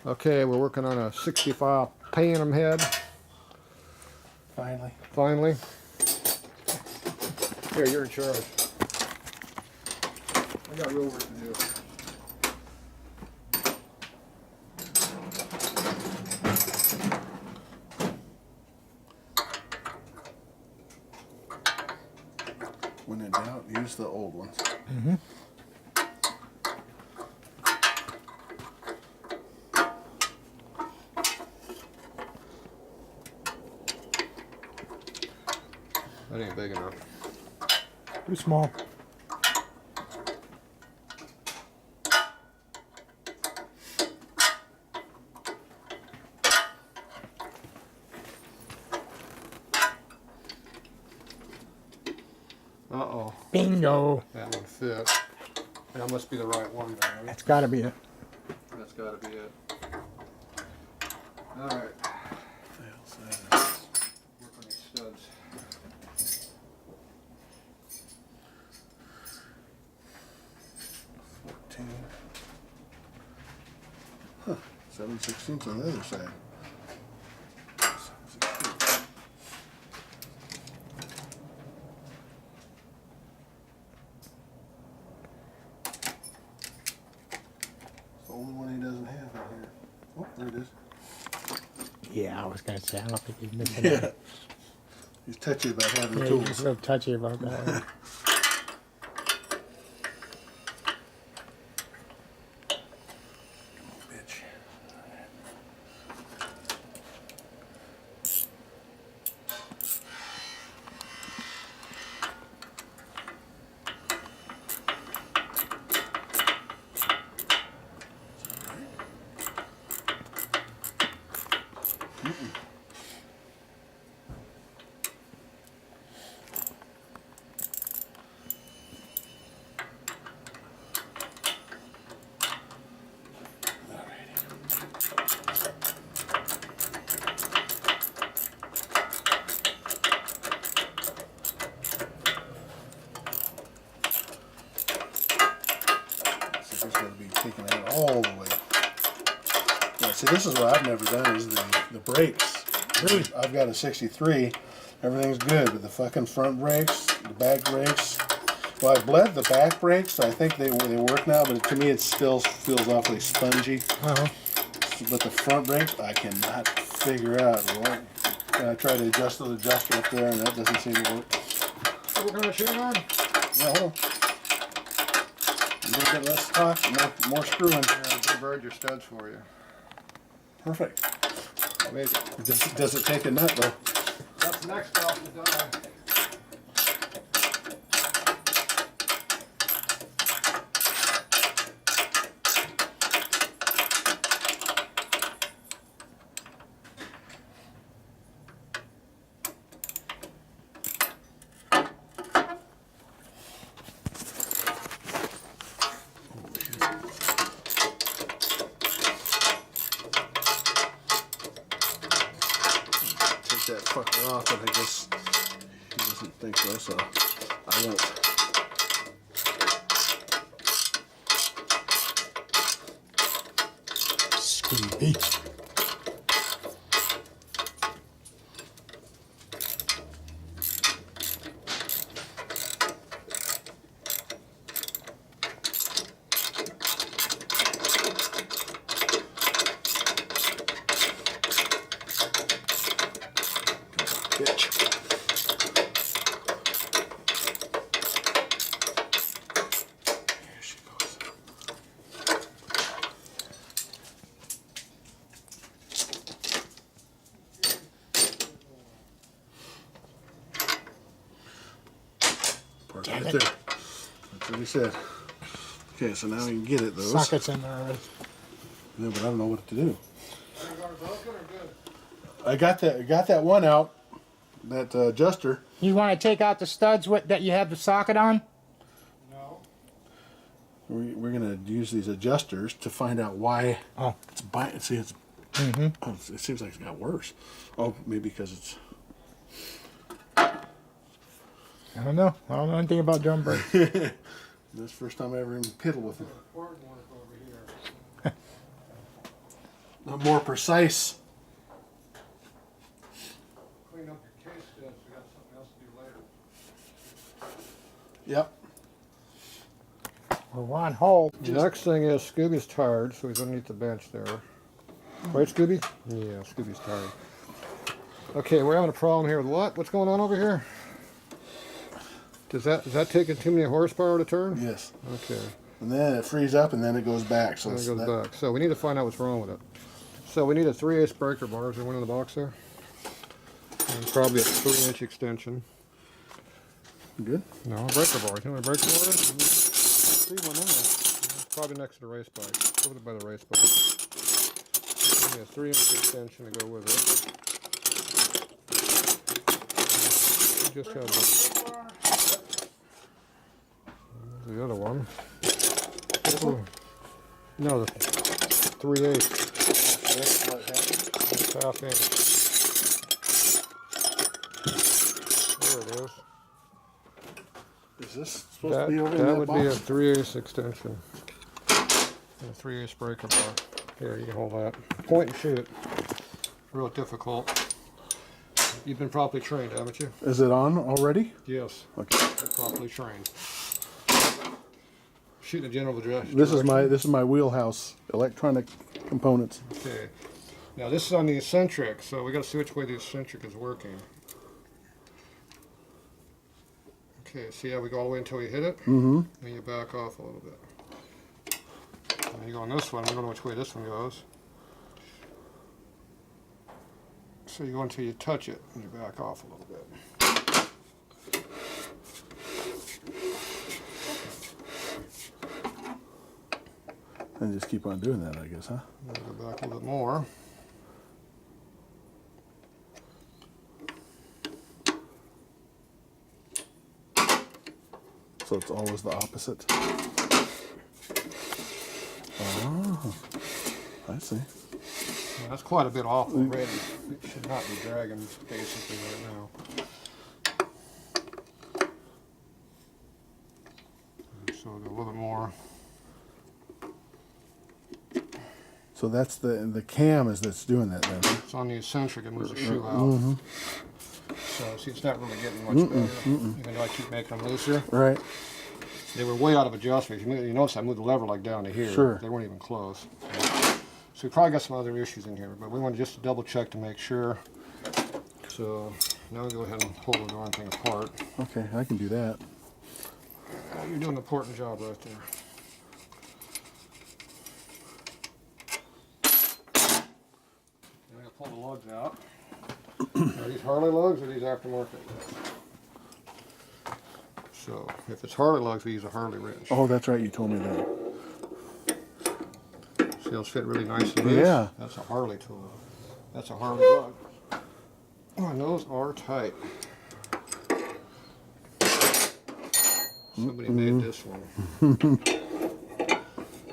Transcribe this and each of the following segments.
Okay, we're working on a 65 panhead. Finally. Here, you're in charge. I got real work to do. When in doubt, use the old ones. Mm-hmm. That ain't big enough. Too small. Uh-oh. Bingo. That one fit. That must be the right one, though. That's got to be it. That's got to be it. All right. Work on these studs. Huh. 7/16 on the other side. 7/16. It's the only one he doesn't have in here. Oh, there it is. Yeah, I was going to say, I don't think he's missing Yeah. that. He's touchy about having Yeah, tools. he's a little touchy about that. Bitch. So this is going to be taken out all the way. Yeah, see, this is what I've never done is the brakes. Really? I've got a 63. Everything's good, but the fucking front brakes, the back brakes. Well, I bled the back brakes. I think they work now, but to me it still feels awfully spongy. Uh-huh. But the front brakes, I cannot figure out. Well, I try to adjust the adjuster up there, and that doesn't seem to work. So we're gonna shoot on? Yeah, hold on. A little bit less talk, more screwing. I'll bird your studs for you. Perfect. Amazing. Does it take a nut though? That's next off the die. Take that fucker off, but I guess he doesn't think so, so I won't. Squeaky. Bitch. Here she goes. Park Damn right it. there. That's what he said. Okay, so now we can get it, those. Sockets in there already. Yeah, but I don't know what to do. I got that one out, that adjuster. You want to take out the studs that you have the socket on? No. We're gonna use these adjusters to find out why Oh. it's biting. See, it's Mm-hmm. oh, it seems like it's got worse. Oh, maybe because it's. I don't know. I don't know anything about drum brakes. This is the first time I ever even piddled with them. Important work over here. more precise. Clean up your case stuff, so you got something else to do later. Yep. Well, one hole. The next thing is Scooby's tired, so he's underneath the bench there. Right, Scooby? Yeah, Scooby's tired. Okay, we're having a problem here with what? What's going on over here? Is that taking too many horsepower to turn? Yes. Okay. And then it frees up and then it goes back. So And it's it goes that, back. So we need to find out what's wrong with it. So we need a 3/8 breaker bar. Is there one in the box there? And probably a 3-inch extension. Good. No, a breaker bar. You know what a breaker bar is? I see one in there. It's probably next to the race bike. Over there by the race bike. Yeah, 3-inch extension to go with it. We just have the other one. Ooh. No, the 3/8. That's what happened. It's half inch. There it is. Is this supposed to be over in That that would box? be a 3/8 extension. And a 3/8 breaker bar. Here, you can hold that. Point and shoot. Real difficult. You've been properly trained, haven't you? Is it on already? Yes. Okay. You're properly trained. Shooting a general direction. This is my wheelhouse. Electronic components. Okay. Now this is on the eccentric, so we got to see which way the eccentric is working. Okay, see how we go all the way until you hit it? Mm-hmm. Then you back off a little bit. And you go on this one, we don't know which way this one goes. So you go until you touch it, and you back off a little bit. And just keep on doing that, I guess, huh? And then go back a little bit more. So it's always the opposite. Oh, I see. Yeah, that's quite a bit off already. It should not be dragging basically right now. So a little bit more. So that's the cam that's doing that then. Huh? It's on the eccentric, it moves the shoe out. Mm-hmm. So see, it's not really getting much better. Even though I keep making them looser. Right. They were way out of adjustment. You notice I moved the lever like down to here. Sure. They weren't even close. So we probably got some other issues in here, but we want to just double check to make sure. So now we go ahead and pull the darn thing apart. Okay, I can do that. Oh, you're doing an important job right there. Now I'm going to pull the lugs out. Are these Harley lugs or these aftermarket lugs? So if it's Harley lugs, we use a Harley wrench. Oh, that's right. You told me that. See, those fit really nice in this? Yeah. That's a Harley tool. That's a Harley lug. Oh, and those are tight. Somebody made this one.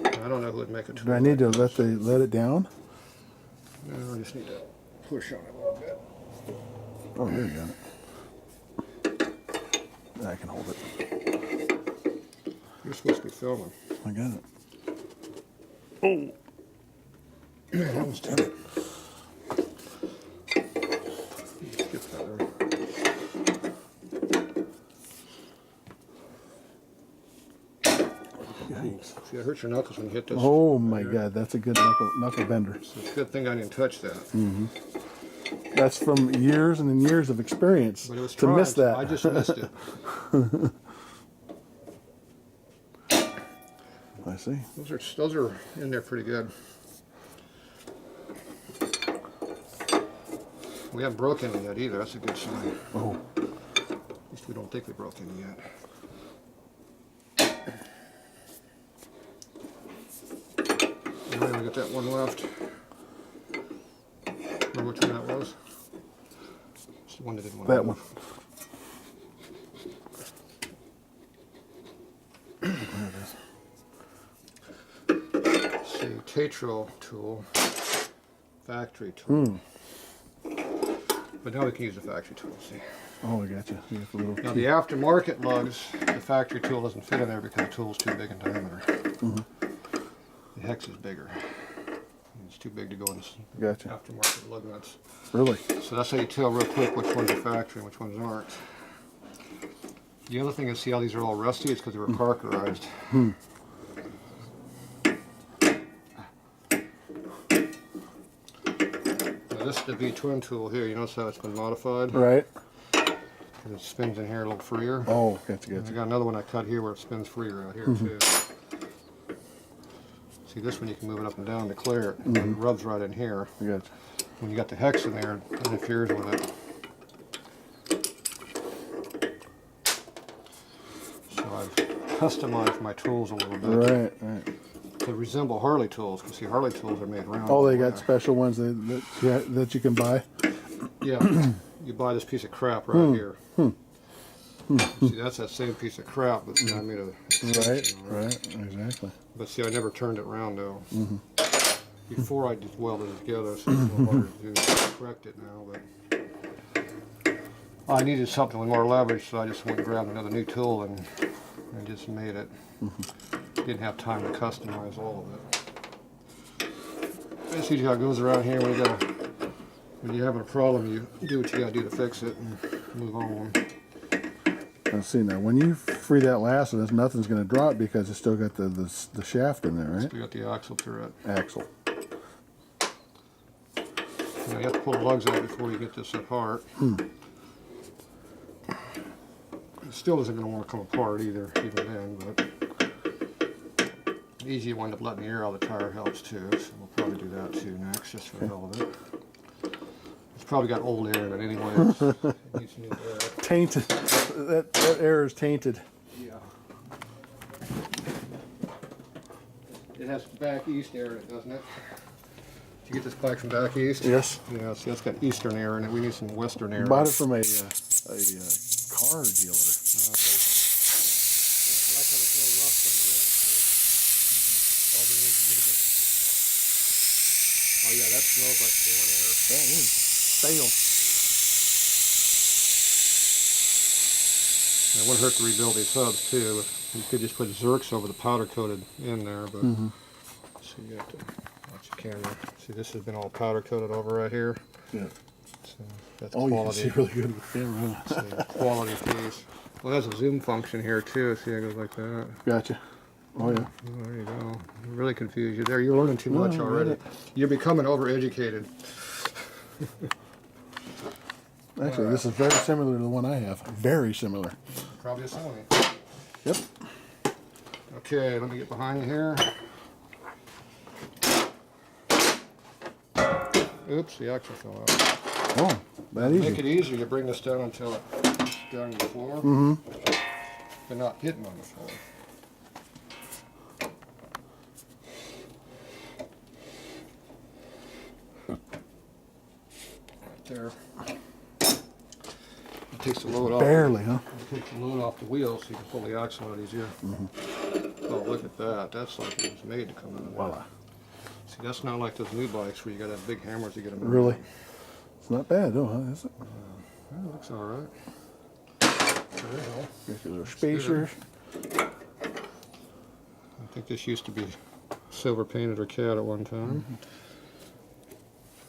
I don't know who would make a tool. Do I need to like let it down? No, I just need to push on it a little bit. Oh, there you got it. I can hold it. You're supposed to be filming. I got it. Oh! Man, that was tight. Skip that there. Yikes. See, I hurt your knuckles when you hit this. Oh my God, that's a good knuckle bender. So it's a good thing I didn't touch that. That's from years and years of experience But it was to miss trying. that. I just missed it. I see. Those are in there pretty good. We haven't broken any yet either. That's a good sign. Oh, At least we don't think we broke any yet. And then we got that one left. Remember which one that was? It's the one that didn't want that to one. move. There it is. See, Tatro tool, factory tool. But now we can use the factory tool, see. Oh, I got you. You got the little Now the aftermarket lugs, the factory tool doesn't fit in there because the tool's too big in diameter. The hex is bigger. It's too big to go in Gotcha. aftermarket lug nuts. Really? So that's how you tell real quick which ones are factory and which ones aren't. The other thing is, see how these are all rusty? It's because they were parkerized. Now this is the V-twin tool here. You notice how it's been modified? Right. And it spins in here a little freer. Oh, gotcha, I gotcha. got another one I cut here where it spins freer out here too. See, this one you can move it up and down to clear it. It rubs right in here. I gotcha. When you got the hex in there, it interferes with it. So I've customized my tools a little bit Right. to resemble Harley tools. Because see, Harley tools are made round. Oh, they got special ones that you can buy. Yeah, you buy this piece of crap right here. See, that's that same piece of crap, but see, I made a exception on it. Right, exactly. But see, I never turned it round though. Before I just welded it together, so it's a little harder to do. Correct it now, but I needed something with more leverage, so I just went and grabbed another new tool and just made it. Didn't have time to customize all of it. That's usually how it goes around here. When you're having a problem, you do what you gotta do to fix it and move on. Let's see now. When you free that last one, nothing's going to drop because it's still got the shaft in there, right? We got the axle turret. Axle. Now you have to pull the lugs out before you get this apart. It still isn't going to want to come apart either, even then, but the easy you wind up letting the air out of the tire helps too, so we'll probably do that too next, just for the hell of it. It's probably got old air in it anyway. It needs new air. Tainted. That air is tainted. Yeah. It has back east air in it, doesn't it? Did you get this bike from back east? Yes. Yeah, see, that's got eastern air in it. We need some western air. Bought it from a car dealer. I like how there's no rust on the rim. All there is a little bit. Oh yeah, that smells like foreign air. That is stale. It wouldn't hurt to rebuild these hubs too. You could just put Zerks over the powder coated in there, but so you have to watch the camera. See, this has been all powder coated over right here. Yeah. So that's Oh, you can quality. see really good with the camera. Huh? See, quality piece. Well, it has a zoom function here too. See, it goes like that. Gotcha. Oh yeah. Oh, there you go. Really confused you there. You're learning too much I already. read it. You're becoming overeducated. Actually, this is very similar to the one I have. Very similar. Probably a Sony. Yep. Okay, let me get behind you here. Oops, the axle fell out. Oh, that Make easy. it easier, you bring this down until it's down to the floor. But not hitting on the floor. Right there. It takes the load off. Barely, huh? Take the load off the wheel so you can pull the axle out easier. Oh, look at that. That's like it was made to come out of there. Voila. See, that's not like those new bikes where you got to have big hammers to get them out. Really? It's not bad, though, huh? Is it? Yeah, it looks all right. There you go. Got your little spacers. I think this used to be silver painted or cat at one time.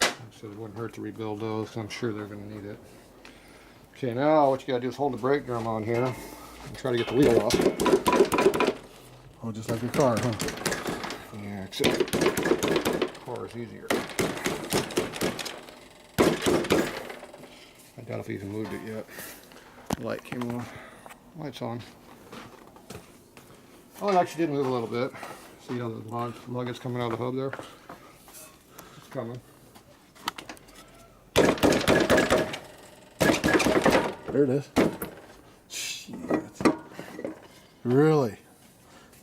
So it wouldn't hurt to rebuild those. I'm sure they're going to need it. Okay, now what you got to do is hold the brake drum on here and try to get the wheel off. Oh, just like a car, huh? Yeah, except the car is easier. I doubt if he even moved it yet. The light came on. Light's on. Oh, it actually did move a little bit. See how the lug is coming out of the hub there? It's coming. There it is. Shit. Really?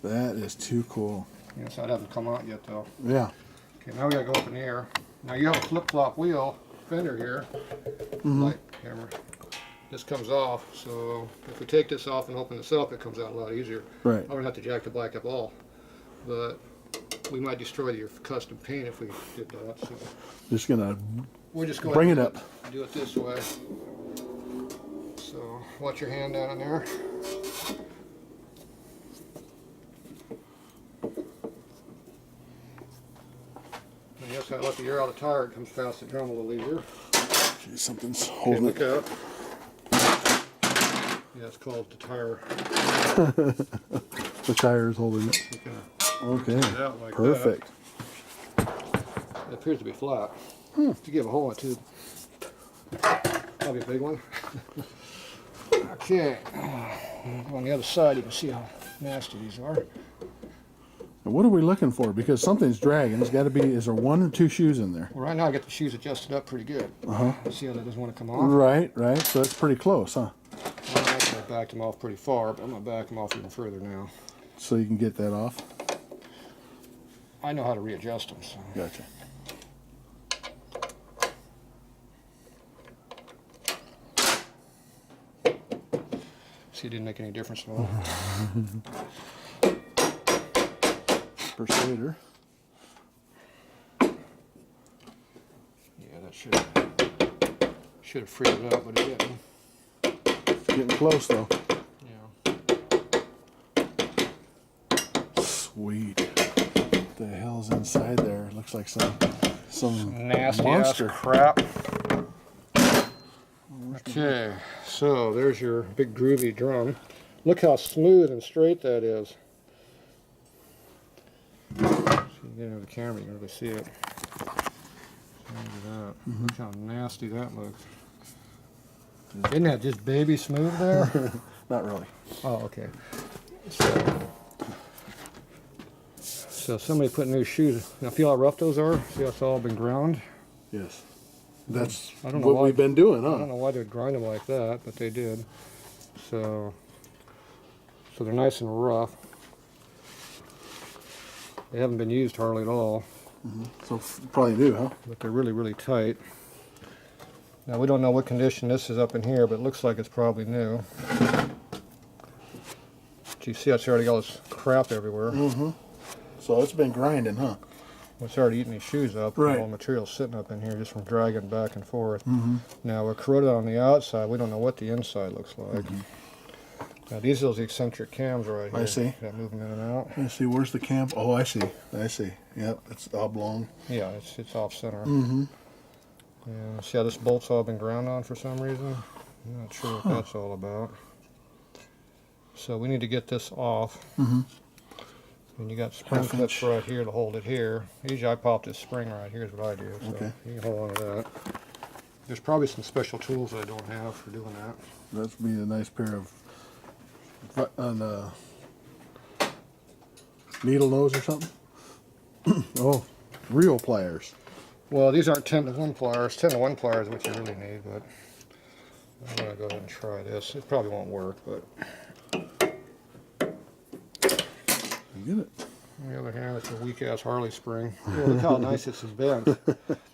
That is too cool. Yes, that hasn't come out yet though. Yeah. Okay, now we gotta go up in the air. Now you have a flip-flop wheel fender here. Light camera. This comes off, so if we take this off and open this up, it comes out a lot easier. Right. I wouldn't have to jack the bike up all, but we might destroy your custom paint if we did that. So Just gonna we're just going bring to it up. do it this way. So watch your hand down in there. And Yes, I let the air out of the tire. It comes past the drum a little easier. Gee, something's Okay, holding look it. out. Yeah, it's called the tire. The tire is holding it. You can Okay, take it out like perfect. It appears to be flat. If you give a hole in it too. Probably a big one. Okay. On the other side, you can see how nasty these are. And what are we looking for? Because something's dragging. There's got to be. Is there 1 or 2 shoes in there? Well, right now I got the shoes adjusted up pretty good. See how that doesn't want to come off? Right, right. So that's pretty close, huh? Well, actually, I backed them off pretty far, but I'm going to back them off even further now. So you can get that off. I know how to readjust them. So. Gotcha. See, it didn't make any difference at all. Persuader. Yeah, that should have freed it up, but it didn't. It's getting close though. Yeah. Sweet. What the hell's inside there? Looks like some Nasty monster. ass crap. Okay, so there's your big groovy drum. Look how smooth and straight that is. So you get into the camera, you can really see it. Look at that. Look how nasty that looks. Isn't that just baby smooth there? Not really. Oh, okay. So somebody put new shoes. Now feel how rough those are? See how it's all been ground? Yes. That's I don't know what why- we've been doing, I don't huh? know why they'd grind them like that, but they did. So they're nice and rough. They haven't been used hardly at all, So probably new, huh? but they're really, really tight. Now we don't know what condition this is up in here, but it looks like it's probably new. Do you see it's already got this crap everywhere? So it's been grinding, huh? It's already eating these shoes up. Right. All the material's sitting up in here just from dragging back and forth. Now we're corroded on the outside. We don't know what the inside looks like. Now these are those eccentric cams right here. I see. That move them in and out. Let's see, where's the camp? Oh, I see. I see. Yep, it's oblong. Yeah, it's off center. Yeah, see how this bolt's all been ground on for some reason? I'm not sure what that's all about. So we need to get this off. And you got spring Half clips inch. right here to hold it here. Usually I pop this spring right here is what I do. So Okay. you can hold on to that. There's probably some special tools I don't have for doing that. That'd be a nice pair of needle nose or something. Oh, real pliers. Well, these aren't 10-to-1 pliers. 10-to-1 pliers is what you really need, but I'm going to go ahead and try this. It probably won't work, but You get it. on the other hand, it's a weak-ass Harley spring. Oh, look how nice this is bent.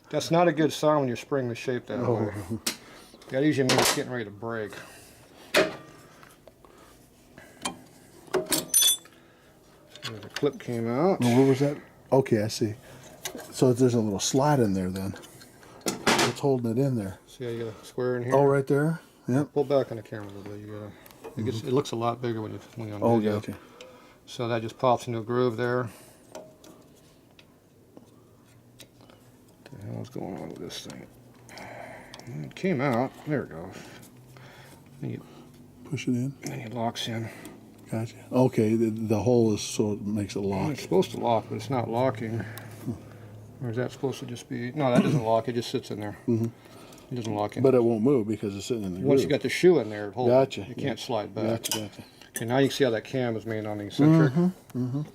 That's not a good sign when your spring is shaped that way. That usually means it's getting ready to break. So the clip came out. Oh, where was that? Okay, I see. So there's a little slot in there then. It's holding it in there. See how you got a square in here? Oh, right there? Yep. Pull back on the camera a little bit. You gotta, it looks a lot bigger when you're on Oh, video. gotcha. So that just pops into a groove there. What the hell's going on with this thing? It came out. There it goes. Push it in. And it locks in. Gotcha. Okay, the hole is so it makes it Well, lock. it's supposed to lock, but it's not locking. Or is that supposed to just be... No, that doesn't lock. It just sits in there. It doesn't lock in. But it won't move because it's sitting in the groove. Once you got the shoe in there, it holds. Gotcha. You can't slide back. Gotcha. Okay, now you can see how that cam is made on the eccentric. And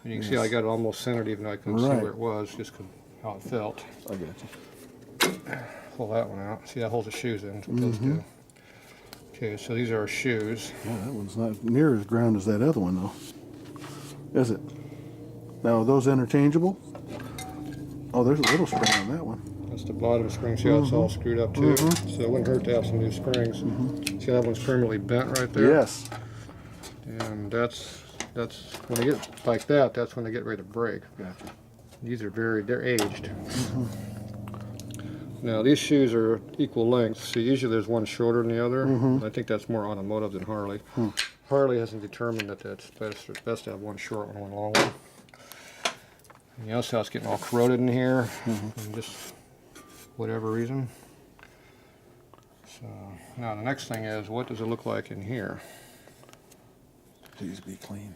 you can see I got it almost centered even though I couldn't see Right. where it was, just how it felt. I got you. Pull that one out. See, that holds the shoes in. That's what those do. Okay, so these are our shoes. Yeah, that one's not near as ground as that other one, though. Is it? Now, are those interchangeable? Oh, there's a little spring on that one. That's the bottom spring. See how it's all screwed up too? So it wouldn't hurt to have some new springs. See how that one's permanently bent right there? Yes. And that's when they get like that, that's when they get ready to break. Gotcha. These are they're aged. Now these shoes are equal length. See, usually there's one shorter than the other. I think that's more automotive than Harley. Harley hasn't determined that that's best to have one short one, one long one. And you notice how it's getting all corroded in here, and just whatever reason. So now the next thing is, what does it look like in here? Please be clean.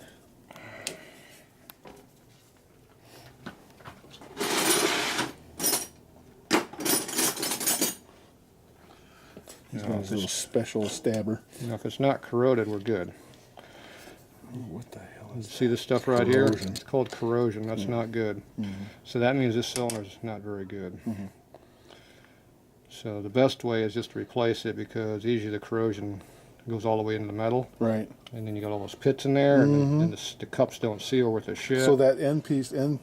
He's got his little special stabber. You know, if it's not corroded, we're good. Ooh, what the hell is See this stuff right here? Corrosion. It's called corrosion. That's not good. So that means this cylinder's not very good. So the best way is just to replace it, because usually the corrosion goes all the way into the metal. Right. And then you got all those pits in there, and then the cups don't seal worth a shit. So that end piece, end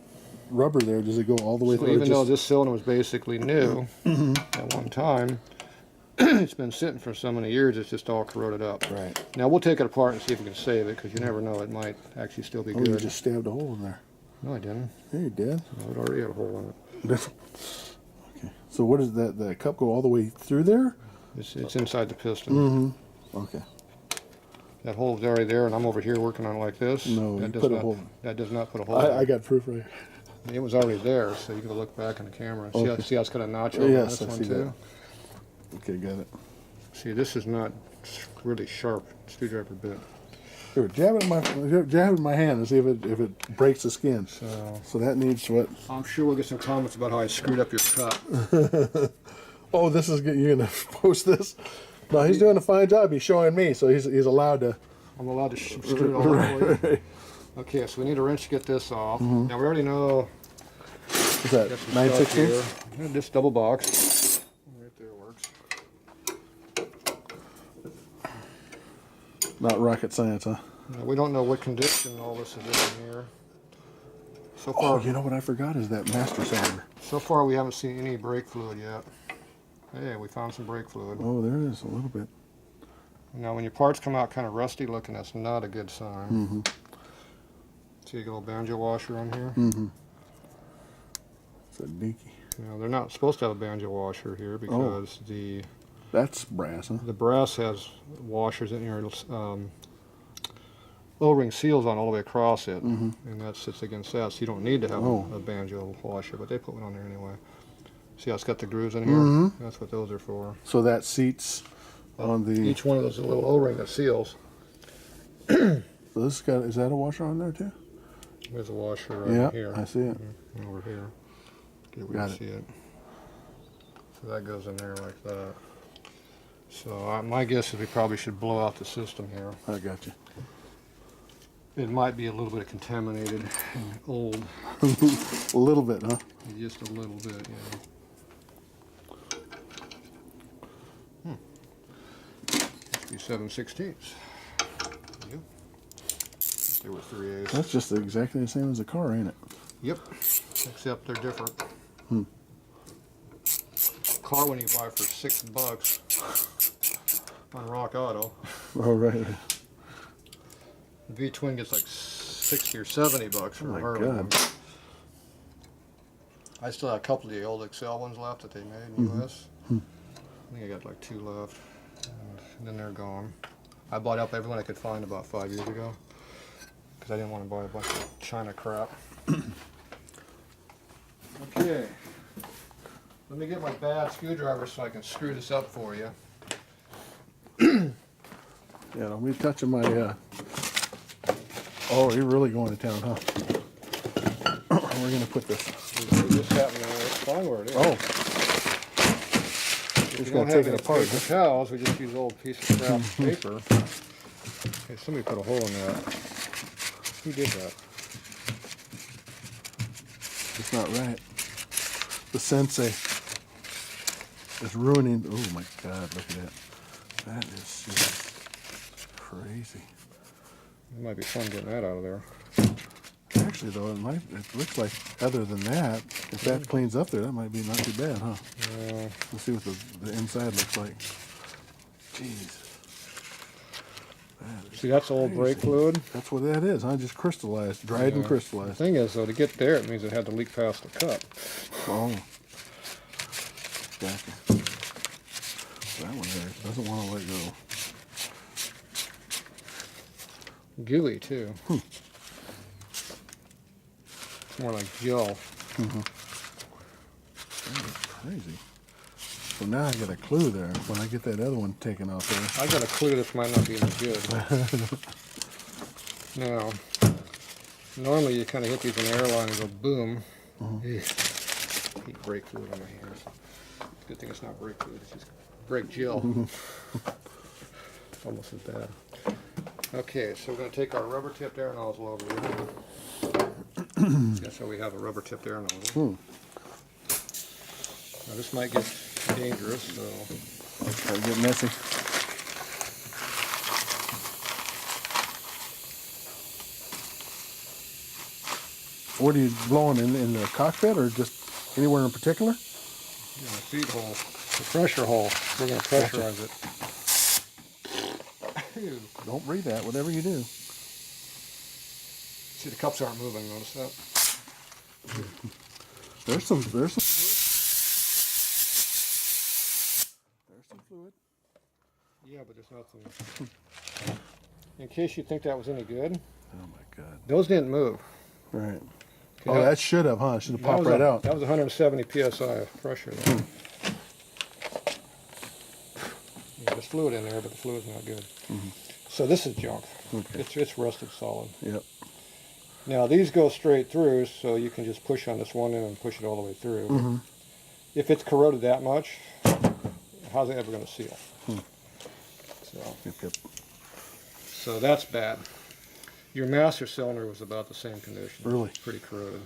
rubber there, does it go all the way So through? even though this cylinder was basically new at one time, it's been sitting for so many years, it's just all corroded up. Right. Now we'll take it apart and see if we can save it, because you never know, it might actually still be Oh, good. you just stabbed a hole in there. No, I didn't. Yeah, you did. No, it already had a hole in it. Okay. So what does that, the cup go all the way through there? It's inside the piston. Okay. That hole's already there, and I'm over here working on it like this. No, that you does put a not, hole. That does not put a hole. I got proof right here. It was already there, so you can look back in the camera and see how it's got a notch over Yes, this I one see too. that. Okay, got it. See, this is not really sharp screwdriver bit. Here, jab it in my hand and see if it breaks the skin. So that needs what? I'm sure we'll get some comments about how I screwed up your cup. Oh, this is good. You're gonna post this? No, he's doing a fine job. He's showing me, so he's allowed to. I'm allowed to screw it all up for you. Okay, so we need a wrench to get this off. Now we already know. What's that? Got some 9/16? stuff here. This double box. Right there works. Not rocket science, huh? Now, we don't know what condition all this is in here. So far, Oh, you know what I forgot is that master cylinder. so far we haven't seen any brake fluid yet. Hey, we found some brake fluid. Oh, there it is, a little bit. Now, when your parts come out kind of rusty looking, that's not a good sign. See, you got a little banjo washer on here. It's a dinky. Now, they're not supposed to have a banjo washer here because That's brass, huh? the brass has washers in here. O-ring seals on all the way across it, and that sits against that, so you don't need to have a banjo washer, but they put one on there anyway. See how it's got the grooves in here? That's what those are for. So that seats on the. Each one of those is a little O-ring that seals. So this got, is that a washer on there too? There's a washer right here. I see it. And over here. Okay, we Got can see it. So that goes in there like that. So my guess is we probably should blow out the system here. I got you. It might be a little bit contaminated and old. A little bit, huh? Just a little bit, yeah. 7/16. Yep. They were 3/8. That's just exactly the same as a car, ain't it? Yep. Except they're different. Car when you buy for $6 on Rock Auto. Oh, right. The V-twin gets like 60 or 70 bucks from Oh my Harley. God. I still have a couple of the old Excel ones left that they made in the US. I think I got like 2 left, and then they're gone. I bought up everyone I could find about 5 years ago because I didn't want to buy a bunch of China crap. Okay, let me get my bad screwdriver so I can screw this up for you. Yeah, don't be touching my. Oh, you're really going to town, huh? We're gonna put this. This happened. It's fine where it is. Oh, We just don't gotta have take it any apart. paper towels, we just use old piece of crap paper. Okay, somebody put a hole in that. Who did that? It's not right. The sensei is ruining. Oh my God! Look at that. That is just crazy. It might be fun getting that out of there. Actually, though, it looks like other than that, if that cleans up there, that might be not too bad, huh? Let's see what the inside looks like. Jeez. See, that's old brake fluid. That's what that is, huh? Just crystallized, dried and The crystallized. thing is, though, to get there, it means it had to leak past the cup. Oh. Gotcha. That one there doesn't want to let go. Gooey, too. more like gel. Crazy. So now I got a clue there when I get that other one taken off there. I got a clue this might not be any good. Now, normally you kind of hit these in the airline and go boom. Heat brake fluid on my hands. Good thing it's not brake fluid, it's just brake gel. Almost as bad. Okay, so we're going to take our rubber tipped air nozzle over here. That's how we have a rubber tipped air nozzle. Now this might get dangerous, so Gotta get messy. What are you blowing in the cockpit or just anywhere in particular? in the feed hole, the pressure hole. We're going to pressurize it. Don't breathe that, whatever you do. See, the cups aren't moving, notice that? There's some fluid. Yeah, but there's nothing. In case you think that was any good, Oh my God. those didn't move. Right. Okay, Oh, that should have, huh? Should have popped right out. That was 170 psi of pressure there. Yeah, there's fluid in there, but the fluid's not good. So this is junk. Okay. It's rusted solid. Yep. Now these go straight through, so you can just push on this one end and push it all the way through. If it's corroded that much, how's it ever going to seal? Yep. So that's bad. Your master cylinder was about the same condition. Really? Pretty corroded.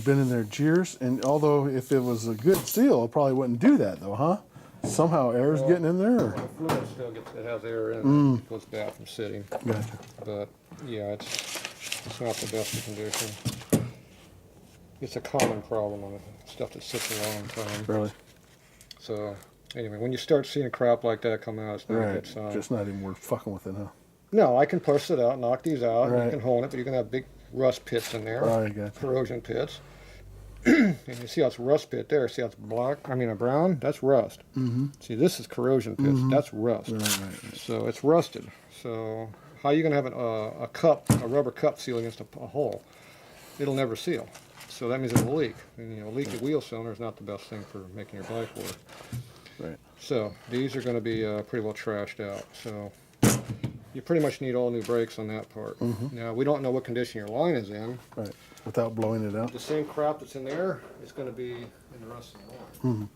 Been in there years, and although if it was a good seal, it probably wouldn't do that though, huh? Somehow air's getting in there. Or? The fluid still gets, it has air in it. It goes bad from sitting. Gotcha. But yeah, it's not the best of condition. It's a common problem on stuff that sits a long time. Really? So anyway, when you start seeing crap like that come out, it's not a Right. good sign. Just not even worth fucking with it, huh? No, I can push it out, knock these out. Right. You can hold it, but you're gonna have big rust pits in there. Oh, I gotcha. Corrosion pits. And you see how it's rust pit there. See how it's black? I mean, a brown? That's rust. See, this is corrosion pits. That's rust. Right. So it's rusted. So how are you going to have a rubber cup seal against a hole? It'll never seal. So that means it'll leak. And, you know, a leaky wheel cylinder is not the best thing for making your bike work. Right. So these are going to be pretty well trashed out. So you pretty much need all new brakes on that part. Now, we don't know what condition your line is in. Right. Without blowing it out. The same crap that's in there is going to be in the rest of the line.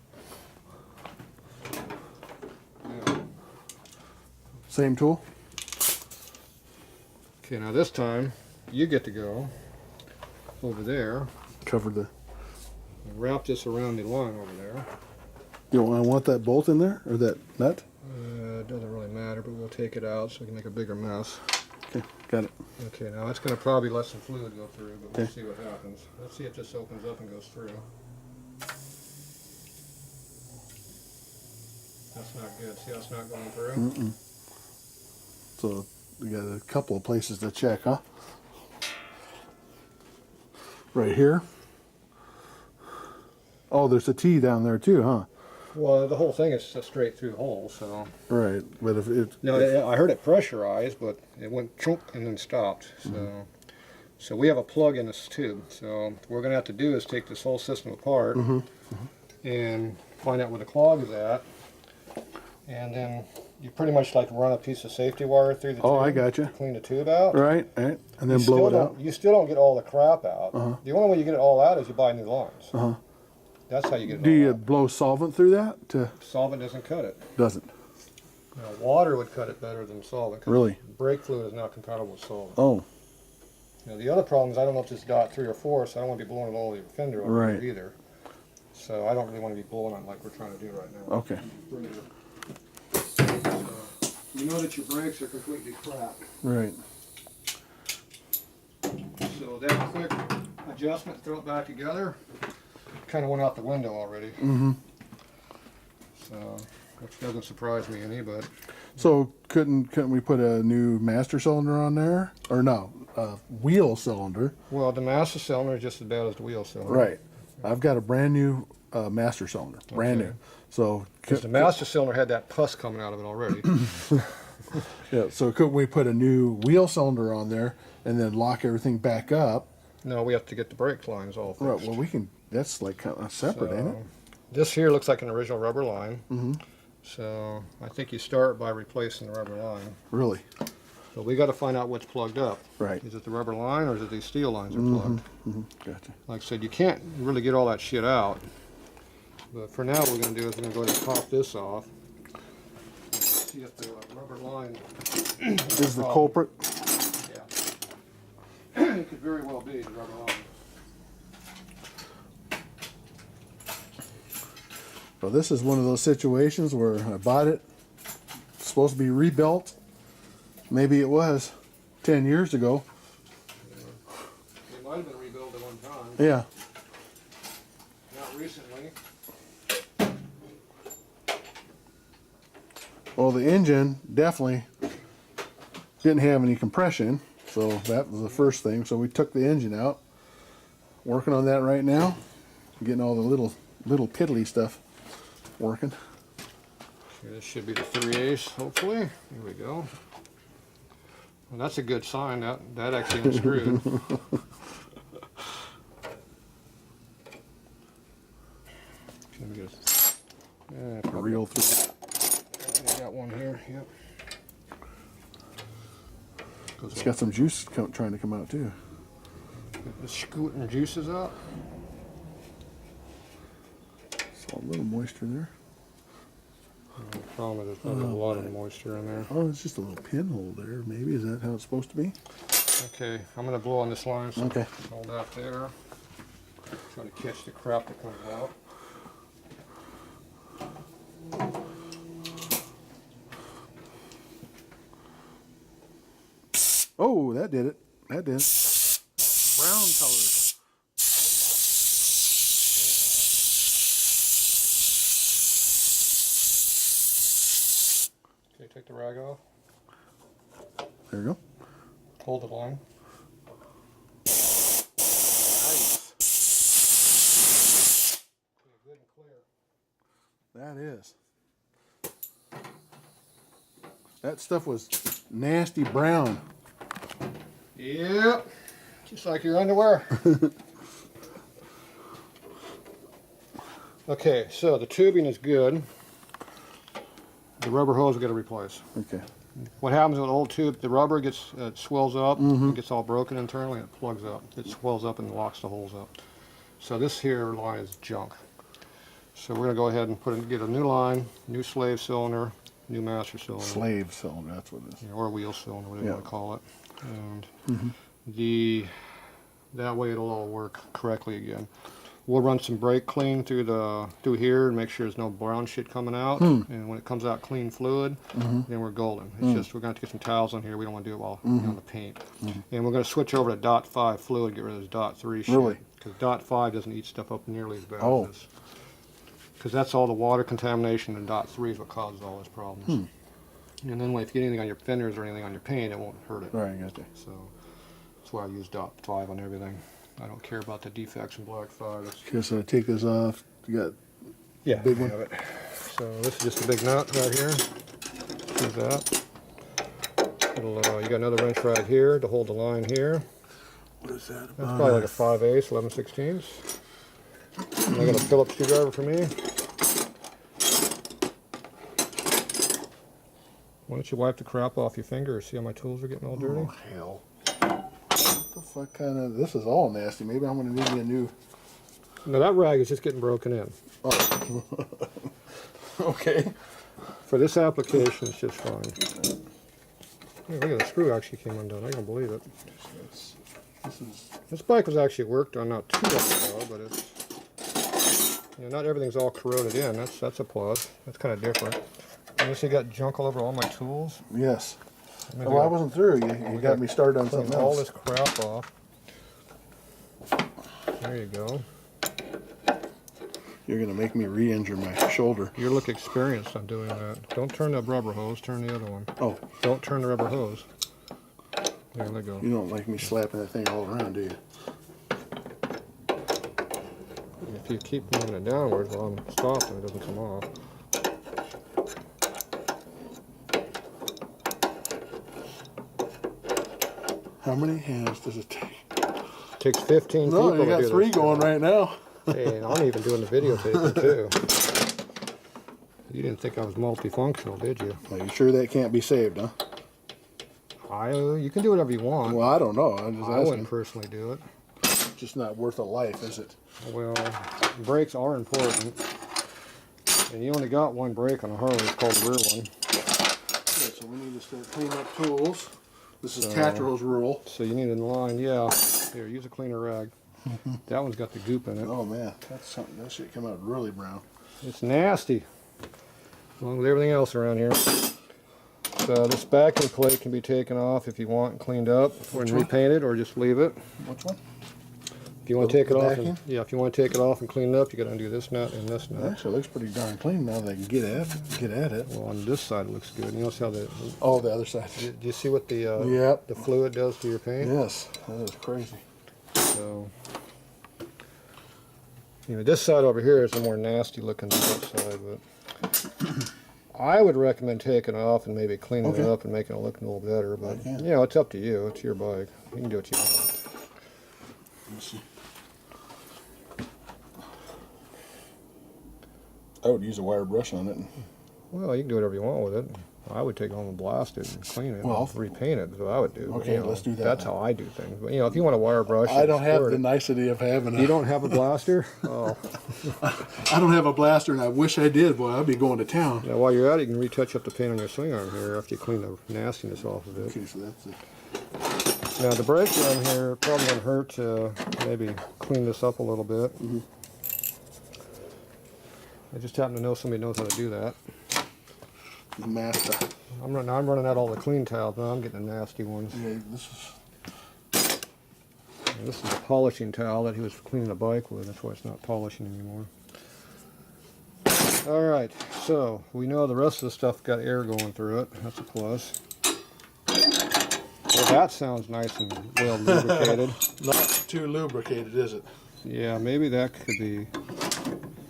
Yeah. Same tool? Okay, now this time you get to go over there Cover the. and wrap this around the line over there. You want that bolt in there? Or that nut? It doesn't really matter, but we'll take it out so we can make a bigger mess. Okay, got it. Okay, now it's going to probably let some fluid go through, but we'll see what happens. Let's see if this opens up and goes through. That's not good. See how it's not going through? So we got a couple of places to check, huh? Right here. Oh, there's a T down there too, huh? Well, the whole thing is a straight through hole, so. Right, but if it. No, I heard it pressurized, but it went chunk and then stopped. So we have a plug in this tube. So what we're going to have to do is take this whole system apart and find out where the clog is at. And then you pretty much like run a piece of safety wire through the tube. Oh, I gotcha. Clean the tube out. Right, and then blow it out. You still don't get all the crap out. The only way you get it all out is you buy new lines. That's how you get it Do all you out. blow solvent through that? Solvent doesn't cut it. Doesn't. Now, water would cut it better than solvent. 'Cause Really? brake fluid is not compatible with solvent. Oh, Now, the other problem is I don't know if this is dot 3 or 4, so I don't want to be blowing it all over your fender over Right. here either. So I don't really want to be blowing on like we're trying to do right now. okay. So, you know that your brakes are completely crap. Right. So that quick adjustment, throw it back together, kind of went out the window already. So, which doesn't surprise me any, but So couldn't we put a new master cylinder on there? Or no, wheel cylinder. well, the master cylinder is just as bad as the wheel cylinder. Right. I've got a brand new master cylinder. Brand Okay. new. So Because the master cylinder had that pus coming out of it already. yeah, so couldn't we put a new wheel cylinder on there and then lock everything back up No, we have to get the brake lines all fixed. Right, well, we can, that's like kind of separate, ain't it? This here looks like an original rubber line. Mm-hmm. So I think you start by replacing the rubber line. Really? So we got to find out what's plugged up. Right. Is it the rubber line or is it these steel lines that are plugged? Mm-hmm. Gotcha. Like I said, you can't really get all that shit out. But for now, what we're going to do is we're going to go ahead and pop this off. See if the rubber line Is the culprit? Yeah. It could very well be the rubber line. Well, this is one of those situations where I bought it, it's supposed to be rebuilt. Maybe it was 10 years ago. It might have been rebuilt at one time. Yeah. Not recently. Well, the engine definitely didn't have any compression, so that was the first thing. So we took the engine out. Working on that right now. Getting all the little piddly stuff working. Okay, this should be the 3/8, hopefully. Here we go. Well, that's a good sign. That actually unscrewed. Let me get a Reel through. I got one here. Yep. It's got some juice trying to come out too. The scooting juices out. Saw a little moisture there. The problem is there's not a lot of moisture in there. Oh, it's just a little pinhole there. Maybe is that how it's supposed to be? Okay, I'm gonna blow on this line. So Okay. hold that there. Try to catch the crap that comes out. Oh, that did it. That did it. Brown color. Okay, take the rag off. There you go. Hold the line. Nice. Okay, good and clear. That is. That stuff was nasty brown. Yep, just like your underwear. Okay, so the tubing is good. The rubber hose we got to replace. Okay. What happens with an old tube, the rubber gets swells up, it gets all broken internally, and it plugs up. It swells up and locks the holes up. So this here line is junk. So we're gonna go ahead and get a new line, new slave cylinder, new master cylinder. Slave cylinder, that's what it is. Yeah, or wheel cylinder, whatever you Yeah. want to call it. And that way it'll all work correctly again. We'll run some brake clean through here and make sure there's no brown shit coming out. And when it comes out clean fluid, then we're golden. It's just we're going to have to get some towels on here. We don't want to do it while on the paint. And we're going to switch over to .5 fluid, get rid of this .3 shit. Really? Because .5 doesn't eat stuff up nearly as bad Oh. as this. Because that's all the water contamination, and .3 is what causes all those problems. And then if you get anything on your fenders or anything on your paint, it won't hurt it. Right, gotcha. So that's why I use .5 on everything. I don't care about the defects in black 5. It's, Okay, so I take this off. You got yeah, big I one? have it. So this is just a big nut right here. Do that. You got another wrench right here to hold the line here. What is that about? That's probably like a 5/8, 11/16. And I got a Phillips screwdriver for me. Why don't you wipe the crap off your finger? See how my tools are getting all dirty? Oh, hell. What the fuck kind of... This is all nasty. Maybe I'm going to need me a new... No, that rag is just getting broken in. Oh. Okay. For this application, it's just fine. Hey, look at the screw actually came undone. I don't believe it. This bike was actually worked on not too long ago, but it's... not everything's all corroded in. That's a plus. That's kind of different. Unless you got junk all over all my tools. Yes. Well, I wasn't through. You got me started on something all else. this crap off. There you go. You're going to make me re-injure my shoulder. You look experienced on doing that. Don't turn that rubber hose. Turn the other one. Oh. Don't turn the rubber hose. There they go. You don't like me slapping that thing all around, do you? If you keep moving it downwards while I'm stopping, it doesn't come off. How many hands does it take? takes 15 No, people you got to do 3 this. going right now. Hey, and I'm even doing the videotaping too. You didn't think I was multifunctional, did you? Are you sure that can't be saved, huh? You can do whatever you want. Well, I don't know. I'm just I asking. wouldn't personally do it. It's just not worth a life, is it? Well, brakes are important. And you only got one brake on a Harley, it's called the rear one. Okay, so we need to start cleaning up tools. This is So- Tatro's rule. So you need a line, yeah. Here, use a cleaner rag. That one's got the goop in it. Oh man, that's something. That shit come out really brown. It's nasty, along with everything else around here. So this backing plate can be taken off if you want and cleaned up and one? repainted, or just leave it. Which one? If you want to take it The off, backing? if you want to take it off and clean it up, you got to undo this nut and this nut. Actually, it looks pretty darn clean now that I can get at it. Well, on this side it looks good. You notice how the Oh, the other side. do you see what the Yep. the fluid does to your paint? Yes, that is crazy. So, this side over here is a more nasty looking than that side, but I would recommend taking it off and maybe cleaning it Okay. up and making it look a little better. But can. it's up to you. It's your bike. You can do what you want. Let's see. I would use a wire brush on it. Well, you can do whatever you want with it. I would take it home and blast it and clean it, Well, and repaint it. Is what I would do. But, okay, let's do that That's then. how I do things. But if you want a wire brush, I and don't have squirt the it- nicety of having a. You don't have a blaster? Oh. I don't have a blaster, and I wish I did. Boy, I'd be going to town. Now, while you're at it, you can retouch up the paint on your swing arm here after you clean the nastiness off of it. Okay, so that's it. Now, the brake run here probably won't hurt to maybe clean this up a little bit. I just happen to know somebody knows how to do that. The master. I'm running out all the clean towels now. I'm getting the nasty ones. Yeah, this is. And this is a polishing towel that he was cleaning the bike with. That's why it's not polishing anymore. All right, so we know the rest of the stuff got air going through it. That's a plus. Well, that sounds nice and well lubricated. Not too lubricated, is it? Yeah, maybe that could be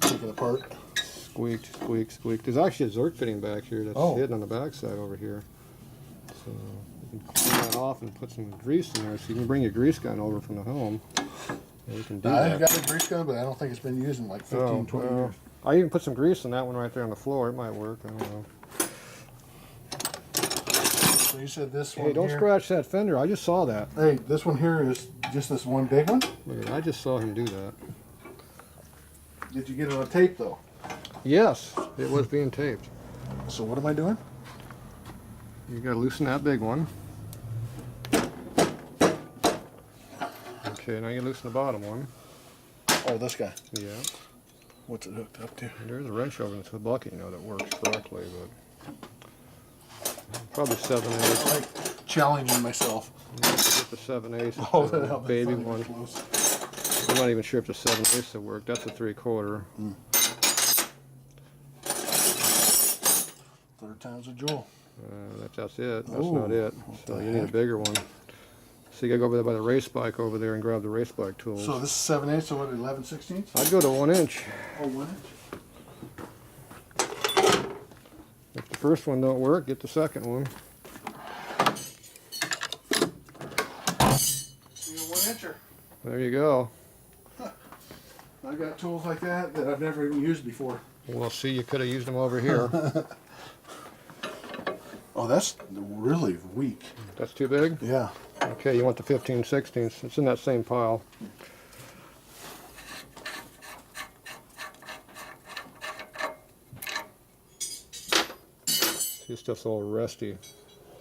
Taken apart. squeaked, squeaked, squeaked. There's actually a Zerk fitting back here that's Oh. hidden on the back side over here. So you can clean that off and put some grease in there. So you can bring your grease gun over from the home. And you can do I've that. got a grease gun, but I don't think it's been used in like 15, 20 years. I even put some grease on that one right there on the floor. It might work. I don't know. So you said this one Hey, don't here. scratch that fender. I just saw that. Hey, this one here is just this one big one? Look at that. I just saw him do that. Did you get it on tape though? Yes, it was being taped. So what am I doing? You gotta loosen that big one. Okay, now you loosen the bottom one. Oh, this guy. Yeah. What's it hooked up to? There's a wrench over into the bucket, that works correctly, but probably 7/8. Like challenging myself. Get the 7/8. Oh, the that'll be baby funny one. close. I'm not even sure if the 7/8 will work. That's a 3/4. Third time's a jewel. That's it. That's Ooh, not it. what So the you need a heck? bigger one. So you gotta go over there by the race bike over there and grab the race bike tools. So this is 7/8, so what, 11/16? I'd go to 1 inch. Oh, 1 inch? If the first one don't work, get the second one. You got 1 incher. There you go. I've got tools like that I've never even used before. Well, see, you could have used them over here. Oh, that's really weak. That's too big? Yeah. Okay, you want the 15/16. It's in that same pile. This stuff's all rusty.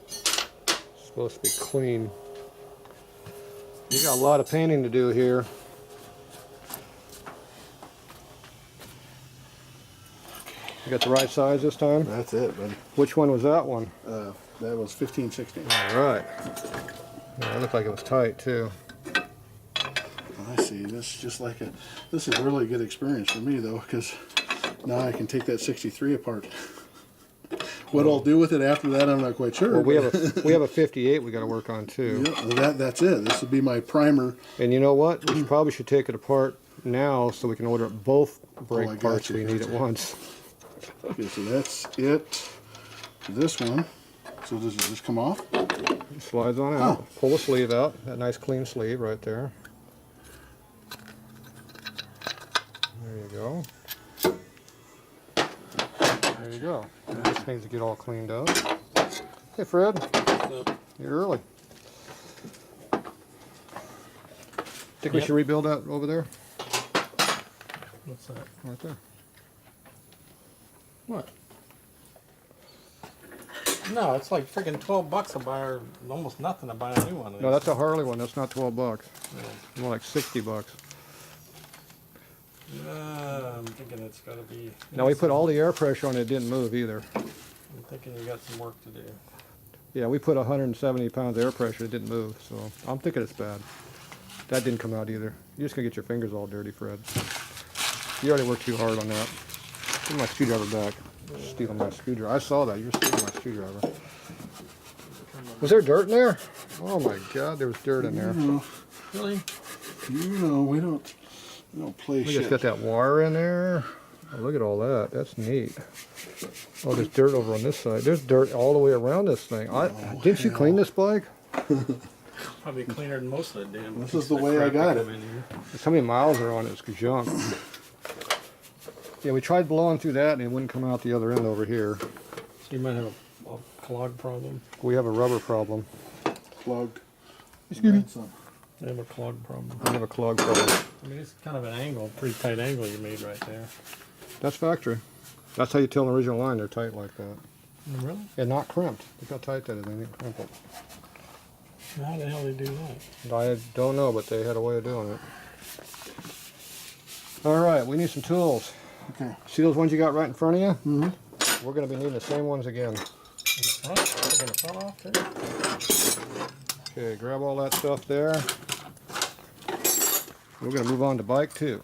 It's supposed to be clean. You got a lot of painting to do here. You got the right size this time? That's it, buddy. Which one was that one? That was 15/16. All right. Yeah, it looked like it was tight too. I see. This is just like this is a really good experience for me though, because now I can take that 63 apart. What I'll do with it after that, I'm not quite sure. Well, we have a 58 we got to work on too. Yeah, well, that's it. This would be my primer. And you know what? We probably should take it apart now so we can order both brake I got parts you. we need at once. Okay, so that's it. This one. So does it just come off? Slides on out. Pull the sleeve out. That nice clean sleeve right there. There you go. There you go. Now this needs to get all cleaned up. Hey Fred, you're early. Think we Yep. should rebuild that over there? What's that? Right there. What? No, it's like freaking $12 to buy, or almost nothing to buy a new one. of No, these. that's a Harley one. That's not $12. Yeah. More like $60. I'm thinking it's got to be. Now we put all the air pressure on it. It didn't move either. I'm thinking you got some work to do. Yeah, we put 170 pounds of air pressure. It didn't move. So I'm thinking it's bad. That didn't come out either. You're just gonna get your fingers all dirty, Fred. You already worked too hard on that. Give my screwdriver back. Stealing my screwdriver. I saw that. You're stealing my screwdriver. Was there dirt in there? Oh my God, there was dirt in there. Really? We don't play We shit. just got that wire in there. Oh, look at all that. That's neat. Oh, there's dirt over on this side. There's dirt all the way around this thing. Didn't you clean this bike? Probably cleaner than most of the damn. This piece is the of way I crap got that it. come in here. How many miles are on it? It's junk. Yeah, we tried blowing through that and it wouldn't come out the other end over here. You might have a clog problem. We have a rubber problem. Plugged. They have a clog problem. We have a clog problem. I mean, it's kind of an angle, pretty tight angle you made right there. That's factory. That's how you tell an original line they're tight like that. Really? And not crimped. Look how tight that is. They didn't crimp it. How the hell they do that? I don't know, but they had a way of doing it. All right, we need some tools. Okay. See those ones you got right in front of you? Mm-hmm. We're going to be needing the same ones again. In the front? Taking the front off too? Okay, grab all that stuff there. We're going to move on to bike 2.